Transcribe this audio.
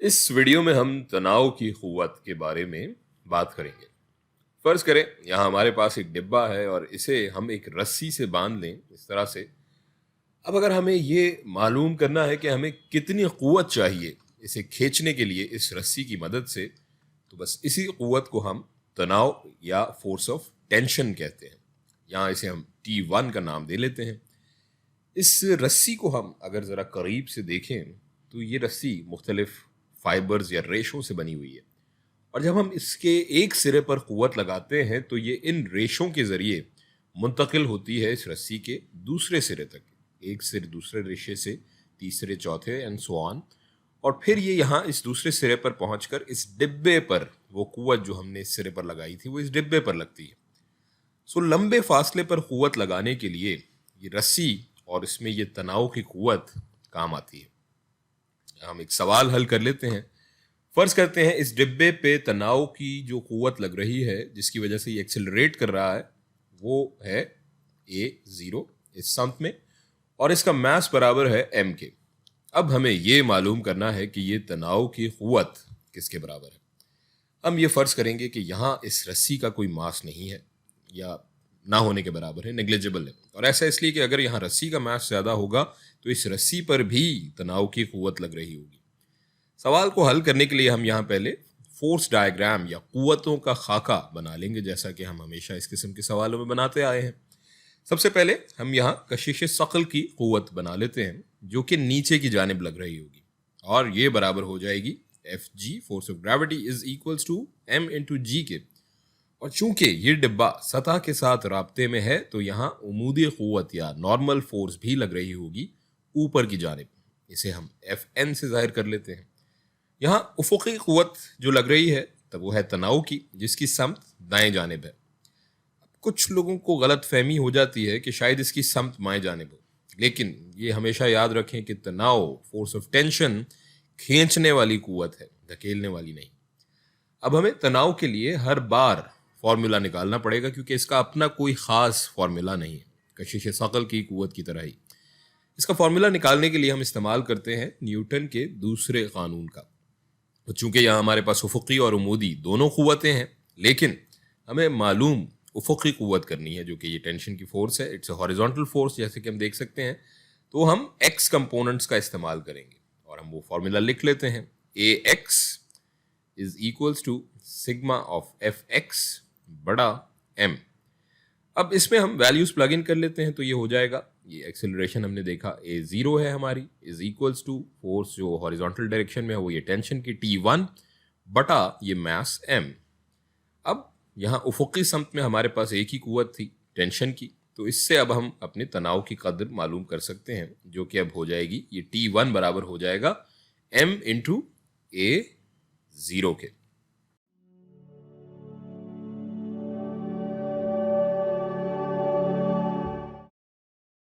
اس video میں ہم تناؤ کی قوت کے بارے میں بات کریں گے۔ فرض کریں یہاں ہمارے پاس ایک ڈبہ ہے اور اسے ہم ایک رسی سے باندھ لیں اس طرح سے۔ اب اگر ہمیں یہ معلوم کرنا ہے کہ ہمیں کتنی قوت چاہیے اسے کھینچنے کے لیے اس رسی کی مدد سے، تو بس اسی قوت کو ہم تناؤ یا فورس آف ٹینشن کہتے ہیں۔ یہاں اسے ہم T1 کا نام دے لیتے ہیں۔ اس رسی کو ہم اگر ذرا قریب سے دیکھیں تو یہ رسی مختلف فائبرز یا ریشوں سے بنی ہوئی ہے، اور جب ہم اس کے ایک سرے پر قوت لگاتے ہیں تو یہ ان ریشوں کے ذریعے منتقل ہوتی ہے اس رسی کے دوسرے سرے تک، ایک سرے دوسرے ریشے سے تیسرے چوتھے اینڈ سو آن، اور پھر یہ یہاں اس دوسرے سرے پر پہنچ کر اس ڈبے پر وہ قوت جو ہم نے اس سرے پر لگائی تھی وہ اس ڈبے پر لگتی ہے۔ سو لمبے فاصلے پر قوت لگانے کے لیے یہ رسی اور اس میں یہ تناؤ کی قوت کام آتی ہے۔ ہم ایک سوال حل کر لیتے ہیں۔ فرض کرتے ہیں اس ڈبے پہ تناؤ کی جو قوت لگ رہی ہے جس کی وجہ سے یہ ایکسلریٹ کر رہا ہے وہ ہے A0 اس سمت میں، اور اس کا میس برابر ہے M کے۔ اب ہمیں یہ معلوم کرنا ہے کہ یہ تناؤ کی قوت کس کے برابر ہے۔ ہم یہ فرض کریں گے کہ یہاں اس رسی کا کوئی ماس نہیں ہے یا نہ ہونے کے برابر ہے، نیگلیجبل ہے، اور ایسا اس لیے کہ اگر یہاں رسی کا میس زیادہ ہوگا تو اس رسی پر بھی تناؤ کی قوت لگ رہی ہوگی۔ سوال کو حل کرنے کے لیے ہم یہاں پہلے فورس ڈائیگرام یا قوتوں کا خاکہ بنا لیں گے، جیسا کہ ہم ہمیشہ اس قسم کے سوالوں میں بناتے آئے ہیں۔ سب سے پہلے ہم یہاں کشش ثقل کی قوت بنا لیتے ہیں جو کہ نیچے کی جانب لگ رہی ہوگی، اور یہ برابر ہو جائے گی Fg force of gravity is equals to M into G کے۔ اور چونکہ یہ ڈبہ سطح کے ساتھ رابطے میں ہے تو یہاں عمودی قوت یا نارمل فورس بھی لگ رہی ہوگی اوپر کی جانب، اسے ہم Fn سے ظاہر کر لیتے ہیں۔ یہاں افقی قوت جو لگ رہی ہے تب وہ ہے تناؤ کی، جس کی سمت دائیں جانب ہے۔ کچھ لوگوں کو غلط فہمی ہو جاتی ہے کہ شاید اس کی سمت بائیں جانب ہو، لیکن یہ ہمیشہ یاد رکھیں کہ تناؤ فورس آف ٹینشن کھینچنے والی قوت ہے، دھکیلنے والی نہیں۔ اب ہمیں تناؤ کے لیے ہر بار فارمولا نکالنا پڑے گا کیونکہ اس کا اپنا کوئی خاص فارمولا نہیں ہے، کشش ثقل کی قوت کی طرح ہی۔ اس کا فارمولا نکالنے کے لیے ہم استعمال کرتے ہیں نیوٹن کے دوسرے قانون کا۔ چونکہ یہاں ہمارے پاس افقی اور عمودی دونوں قوتیں ہیں، لیکن ہمیں معلوم افقی قوت کرنی ہے جو کہ یہ ٹینشن کی فورس ہے، اٹس اے ہاریزونٹل فورس جیسے کہ ہم دیکھ سکتے ہیں، تو ہم ایکس کمپوننٹس کا استعمال کریں گے اور ہم وہ فارمولا لکھ لیتے ہیں۔ Ax is equals to sigma of Fx بڑا M۔ اب اس میں ہم ویلیوز پلگ ان کر لیتے ہیں تو یہ ہو جائے گا، یہ ایکسلریشن ہم نے دیکھا A0 ہے ہماری، از ایکولز ٹو فورس جو ہاریزونٹل ڈائریکشن میں ہے وہ یہ ٹینشن کی T1 بٹا یہ میس M۔ اب یہاں افقی سمت میں ہمارے پاس ایک ہی قوت تھی ٹینشن کی، تو اس سے اب ہم اپنے تناؤ کی قدر معلوم کر سکتے ہیں جو کہ اب ہو جائے گی یہ T1 برابر ہو جائے گا M انٹو A0 کے۔